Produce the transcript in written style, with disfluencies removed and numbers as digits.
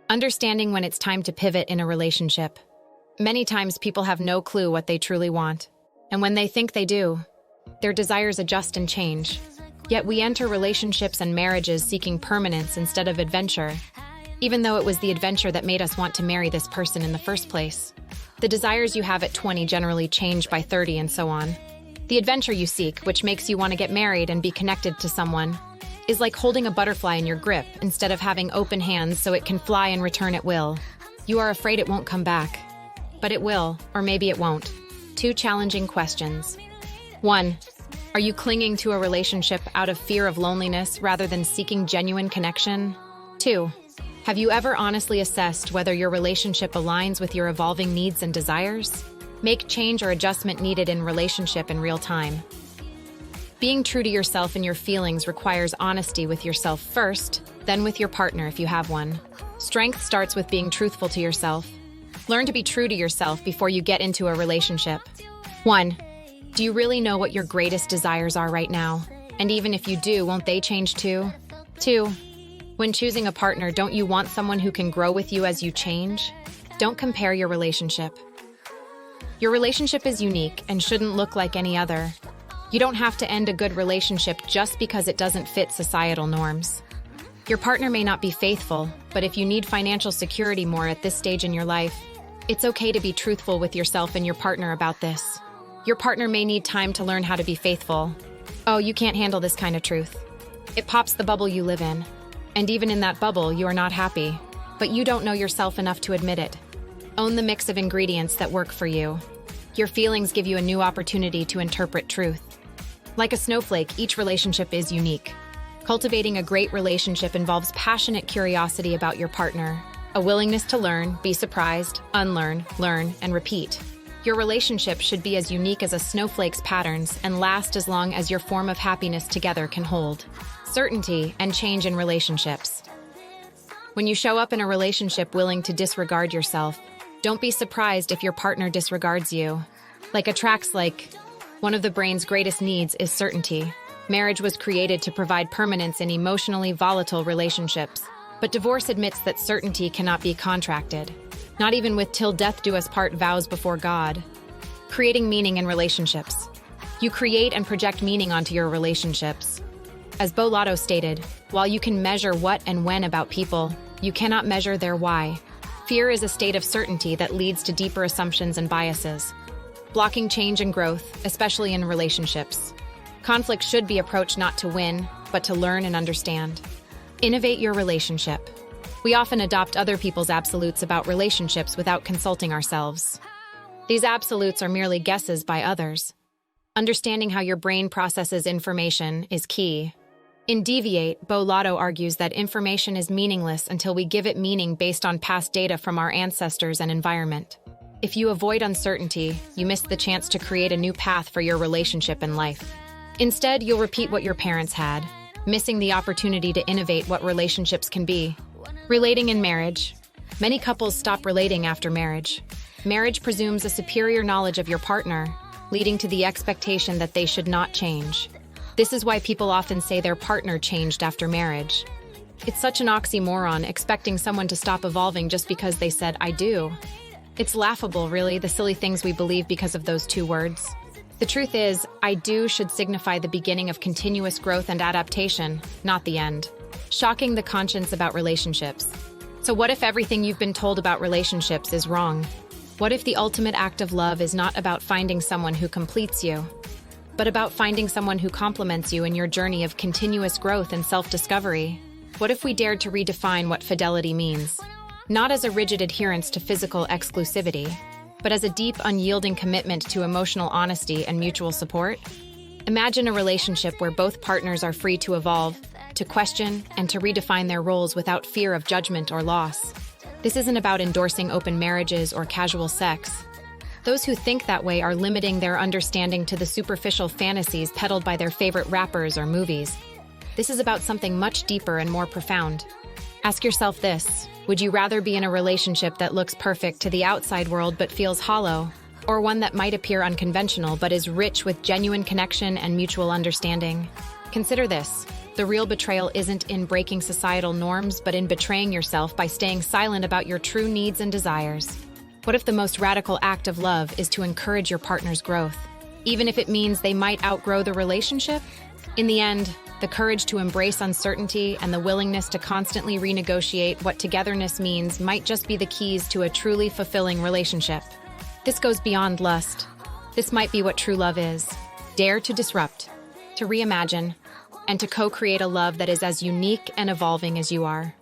Understanding when it's time to pivot in a relationship. Many times people have no clue what they truly want. And when they think they do, their desires adjust and change. Yet we enter relationships and marriages seeking permanence instead of adventure, even though it was the adventure that made us want to marry this person in the first place. The desires you have at 20 generally change by 30 and so on. The adventure you seek, which makes you want to get married and be connected to someone, is like holding a butterfly in your grip instead of having open hands so it can fly and return at will. You are afraid it won't come back. But it will, or maybe it won't. 2 challenging questions. 1. Are you clinging to a relationship out of fear of loneliness rather than seeking genuine connection? 2. Have you ever honestly assessed whether your relationship aligns with your evolving needs and desires? Make change or adjustment needed in relationship in real time. Being true to yourself and your feelings requires honesty with yourself first, then with your partner if you have one. Strength starts with being truthful to yourself. Learn to be true to yourself before you get into a relationship. 1. Do you really know what your greatest desires are right now? And even if you do, won't they change too? 2. When choosing a partner, don't you want someone who can grow with you as you change? Don't compare your relationship. Your relationship is unique and shouldn't look like any other. You don't have to end a good relationship just because it doesn't fit societal norms. Your partner may not be faithful, but if you need financial security more at this stage in your life, it's okay to be truthful with yourself and your partner about this. Your partner may need time to learn how to be faithful. Oh, you can't handle this kind of truth. It pops the bubble you live in. And even in that bubble, you are not happy. But you don't know yourself enough to admit it. Own the mix of ingredients that work for you. Your feelings give you a new opportunity to interpret truth. Like a snowflake, each relationship is unique. Cultivating a great relationship involves passionate curiosity about your partner, a willingness to learn, be surprised, unlearn, learn, and repeat. Your relationship should be as unique as a snowflake's patterns and last as long as your form of happiness together can hold. Certainty and change in relationships. When you show up in a relationship willing to disregard yourself, don't be surprised if your partner disregards you. Like attracts like, one of the brain's greatest needs is certainty. Marriage was created to provide permanence in emotionally volatile relationships. But divorce admits that certainty cannot be contracted. Not even with till death do us part vows before God. Creating meaning in relationships. You create and project meaning onto your relationships. As Bo Lotto stated, while you can measure what and when about people, you cannot measure their why. Fear is a state of certainty that leads to deeper assumptions and biases. Blocking change and growth, especially in relationships. Conflict should be approached not to win, but to learn and understand. Innovate your relationship. We often adopt other people's absolutes about relationships without consulting ourselves. These absolutes are merely guesses by others. Understanding how your brain processes information is key. In Deviate, Bo Lotto argues that information is meaningless until we give it meaning based on past data from our ancestors and environment. If you avoid uncertainty, you miss the chance to create a new path for your relationship and life. Instead, you'll repeat what your parents had, missing the opportunity to innovate what relationships can be. Relating in marriage. Many couples stop relating after marriage. Marriage presumes a superior knowledge of your partner, leading to the expectation that they should not change. This is why people often say their partner changed after marriage. It's such an oxymoron, expecting someone to stop evolving just because they said, "I do." It's laughable, really, the silly things we believe because of those 2 words. The truth is, "I do" should signify the beginning of continuous growth and adaptation, not the end. Shocking the conscience about relationships. So what if everything you've been told about relationships is wrong? What if the ultimate act of love is not about finding someone who completes you, but about finding someone who complements you in your journey of continuous growth and self-discovery? What if we dared to redefine what fidelity means? Not as a rigid adherence to physical exclusivity, but as a deep, unyielding commitment to emotional honesty and mutual support? Imagine a relationship where both partners are free to evolve, to question, and to redefine their roles without fear of judgment or loss. This isn't about endorsing open marriages or casual sex. Those who think that way are limiting their understanding to the superficial fantasies peddled by their favorite rappers or movies. This is about something much deeper and more profound. Ask yourself this: would you rather be in a relationship that looks perfect to the outside world but feels hollow, or one that might appear unconventional but is rich with genuine connection and mutual understanding? Consider this. The real betrayal isn't in breaking societal norms, but in betraying yourself by staying silent about your true needs and desires. What if the most radical act of love is to encourage your partner's growth, even if it means they might outgrow the relationship? In the end, the courage to embrace uncertainty and the willingness to constantly renegotiate what togetherness means might just be the keys to a truly fulfilling relationship. This goes beyond lust. This might be what true love is. Dare to disrupt, to reimagine, and to co-create a love that is as unique and evolving as you are.